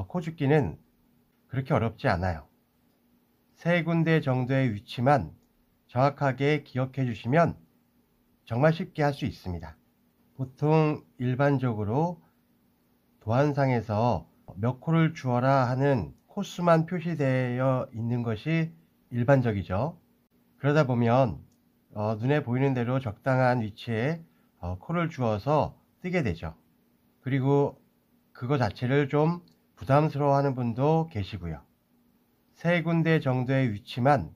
코 줍기는 그렇게 어렵지 않아요. 3군데 정도의 위치만 정확하게 기억해 주시면 정말 쉽게 할 수 있습니다. 보통 일반적으로 도안상에서 몇 코를 주어라 하는 코수만 표시되어 있는 것이 일반적이죠. 그러다 보면 눈에 보이는 대로 적당한 위치에 코를 주어서 뜨게 되죠. 그리고 그거 자체를 좀 부담스러워하는 분도 계시고요. 3군데 정도의 위치만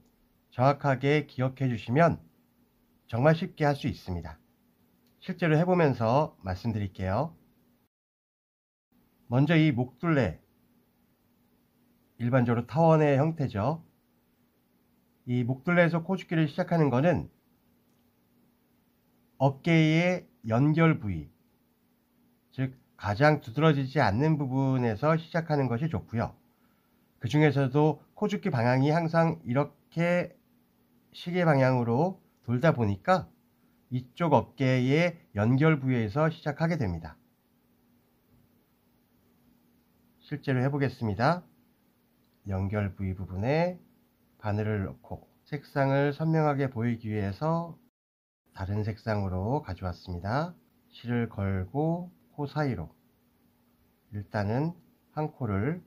정확하게 기억해 주시면 정말 쉽게 할 수 있습니다. 실제로 해보면서 말씀드릴게요. 먼저 이 목둘레, 일반적으로 타원의 형태죠. 이 목둘레에서 코줍기를 시작하는 것은 어깨의 연결 부위, 즉 가장 두드러지지 않는 부분에서 시작하는 것이 좋고요. 그 중에서도 코줍기 방향이 항상 이렇게 시계 방향으로 돌다 보니까 이쪽 어깨의 연결 부위에서 시작하게 됩니다. 실제로 해보겠습니다. 연결 부위 부분에 바늘을 넣고 색상을 선명하게 보이기 위해서 다른 색상으로 가져왔습니다. 실을 걸고 코 사이로 일단은 한 코를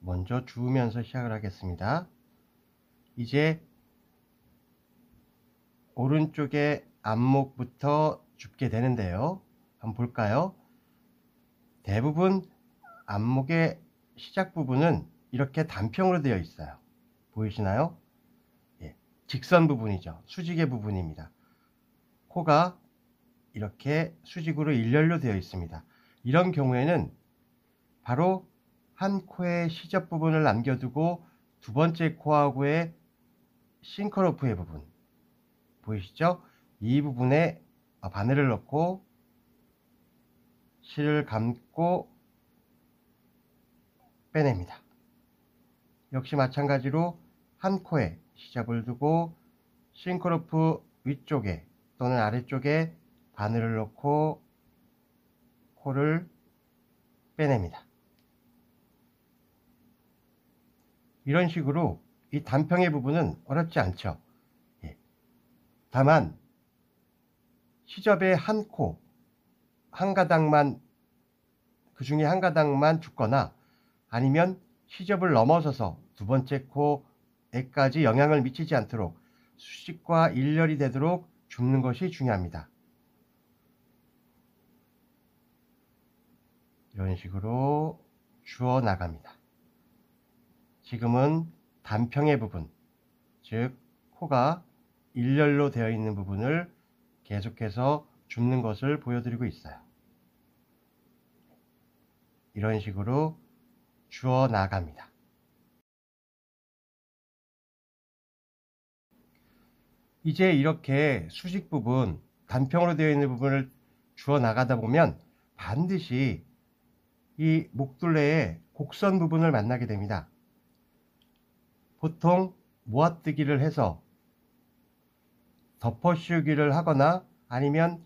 먼저 주우면서 시작을 하겠습니다. 이제 오른쪽의 안목부터 줍게 되는데요. 한번 볼까요? 대부분 안목의 시작 부분은 이렇게 단평으로 되어 있어요. 보이시나요? 예, 직선 부분이죠. 수직의 부분입니다. 코가 이렇게 수직으로 일렬로 되어 있습니다. 이런 경우에는 바로 한 코의 시접 부분을 남겨두고 두 번째 코하고의 싱크로프의 부분 보이시죠? 이 부분에 바늘을 넣고 실을 감고 빼냅니다. 역시 마찬가지로 한 코에 시접을 두고 싱크로프 위쪽에 또는 아래쪽에 바늘을 넣고 코를 빼냅니다. 이런 식으로 이 단평의 부분은 어렵지 않죠. 예. 다만 시접의 한 코, 한 가닥만, 그 중에 한 가닥만 줍거나 아니면 시접을 넘어서서 두 번째 코에까지 영향을 미치지 않도록 수직과 일렬이 되도록 줍는 것이 중요합니다. 이런 식으로 주어 나갑니다. 지금은 단평의 부분, 즉 코가 일렬로 되어 있는 부분을 계속해서 줍는 것을 보여드리고 있어요. 이런 식으로 주어 나갑니다. 이제 이렇게 수직 부분, 단평으로 되어 있는 부분을 주어 나가다 보면 반드시 이 목둘레의 곡선 부분을 만나게 됩니다. 보통 모아뜨기를 해서 덮어씌우기를 하거나 아니면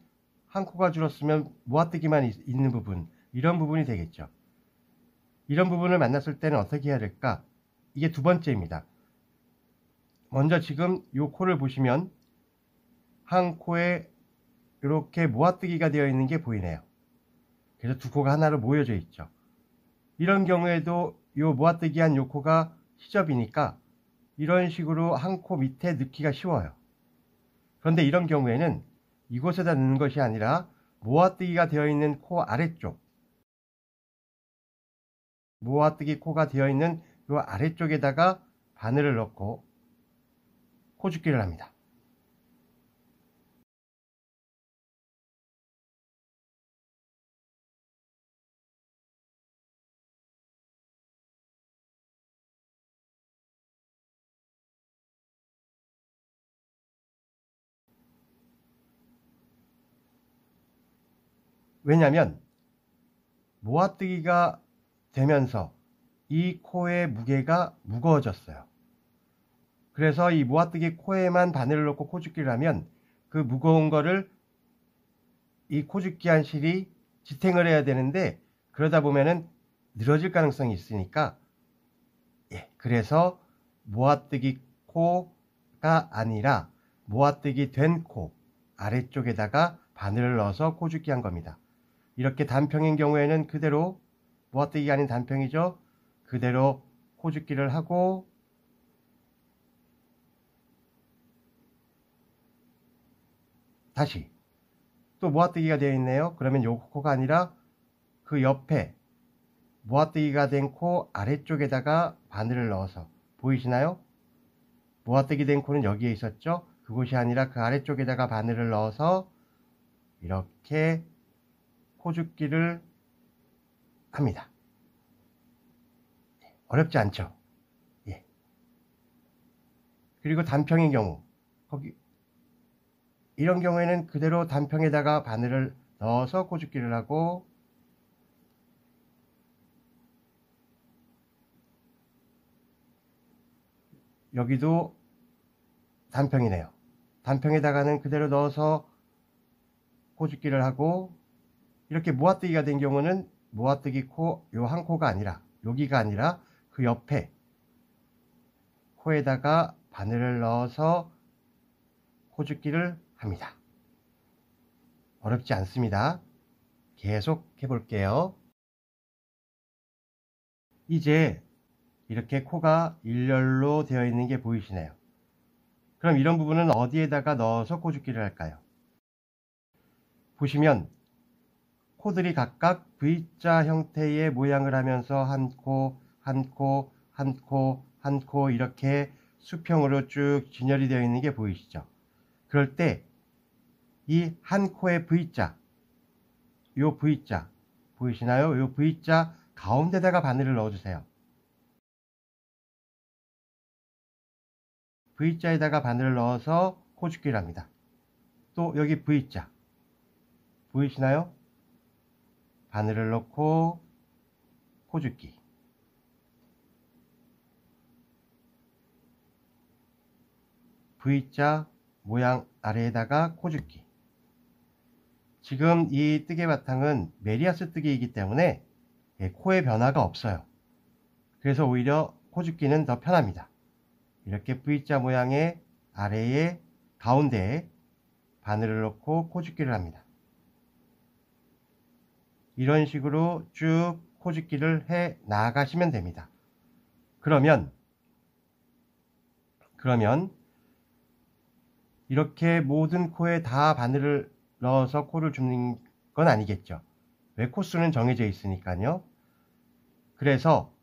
한 코가 줄었으면 모아뜨기만 있는 부분, 이런 부분이 되겠죠. 이런 부분을 만났을 때는 어떻게 해야 될까? 이게 두 번째입니다. 먼저 지금 이 코를 보시면 한 코에 이렇게 모아뜨기가 되어 있는 게 보이네요. 그래서 두 코가 하나로 모여져 있죠. 이런 경우에도 이 모아뜨기한 이 코가 시접이니까 이런 식으로 한 코 밑에 넣기가 쉬워요. 그런데 이런 경우에는 이곳에다 넣는 것이 아니라 모아뜨기가 되어 있는 코 아래쪽, 모아뜨기 코가 되어 있는 이 아래쪽에다가 바늘을 넣고 코줍기를 합니다. 왜냐하면 모아뜨기가 되면서 이 코의 무게가 무거워졌어요. 그래서 이 모아뜨기 코에만 바늘을 넣고 코줍기를 하면 그 무거운 거를 이 코줍기한 실이 지탱을 해야 되는데, 그러다 보면은 늘어질 가능성이 있으니까, 그래서 모아뜨기 코가 아니라 모아뜨기 된 코 아래쪽에다가 바늘을 넣어서 코죽기 한 겁니다. 이렇게 단평인 경우에는 그대로, 모아뜨기가 아닌 단평이죠, 그대로 코죽기를 하고 다시 또 모아뜨기가 되어 있네요. 그러면 요 코가 아니라 그 옆에 모아뜨기가 된 코 아래쪽에다가 바늘을 넣어서, 보이시나요? 모아뜨기 된 코는 여기에 있었죠? 그곳이 아니라 그 아래쪽에다가 바늘을 넣어서 이렇게 코죽기를 합니다. 어렵지 않죠? 예. 그리고 단평인 경우, 이런 경우에는 그대로 단평에다가 바늘을 넣어서 코죽기를 하고, 여기도 단평이네요. 단평에다가는 그대로 넣어서 코죽기를 하고, 이렇게 모아뜨기가 된 경우는 모아뜨기 코, 요 한 코가 아니라, 여기가 아니라 그 옆에 코에다가 바늘을 넣어서 코죽기를 합니다. 어렵지 않습니다. 계속 해볼게요. 이제 이렇게 코가 일렬로 되어 있는 게 보이시네요. 그럼 이런 부분은 어디에다가 넣어서 코죽기를 할까요? 보시면 코들이 각각 V자 형태의 모양을 하면서 한 코, 한 코, 한 코, 한 코 이렇게 수평으로 쭉 진열이 되어 있는 게 보이시죠? 그럴 때 이 한 코의 V자, 요 V자 보이시나요? 요 V자 가운데다가 바늘을 넣어주세요. V자에다가 바늘을 넣어서 코죽기를 합니다. 또 여기 V자 보이시나요? 바늘을 넣고 코죽기. V자 모양 아래에다가 코죽기. 지금 이 뜨개 바탕은 메리아스 뜨개이기 때문에 코의 변화가 없어요. 그래서 오히려 코죽기는 더 편합니다. 이렇게 V자 모양의 아래에 가운데에 바늘을 넣고 코죽기를 합니다. 이런 식으로 쭉 코죽기를 해 나가시면 됩니다. 그러면 이렇게 모든 코에 다 바늘을 넣어서 코를 줍는 건 아니겠죠. 왜? 코수는 정해져 있으니까요. 그래서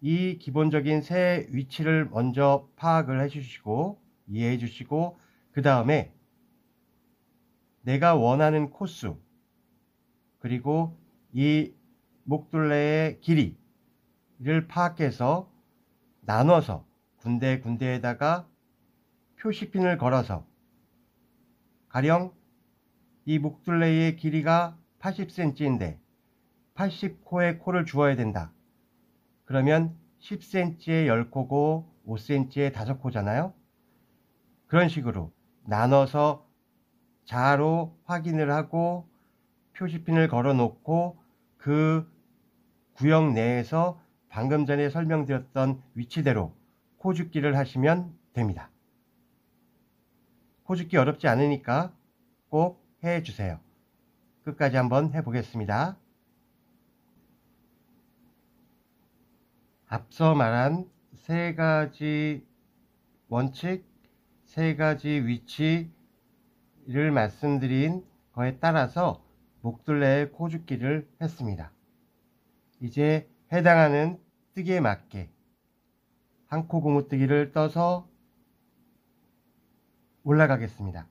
이 기본적인 세 위치를 먼저 파악을 해주시고 이해해 주시고, 그 다음에 내가 원하는 코수 그리고 이 목둘레의 길이를 파악해서 나눠서 군데군데에다가 표시핀을 걸어서, 가령 이 목둘레의 길이가 80cm인데 80코의 코를 주어야 된다. 그러면 10cm에 10코고 5cm에 5코잖아요. 그런 식으로 나눠서 자로 확인을 하고 표시핀을 걸어 놓고 그 구역 내에서 방금 전에 설명드렸던 위치대로 코죽기를 하시면 됩니다. 코죽기 어렵지 않으니까 꼭 해주세요. 끝까지 한번 해보겠습니다. 앞서 말한 세 가지 원칙, 세 가지 위치를 말씀드린 거에 따라서 목둘레의 코죽기를 했습니다. 이제 해당하는 뜨개에 맞게 한 코 고무뜨기를 떠서 올라가겠습니다.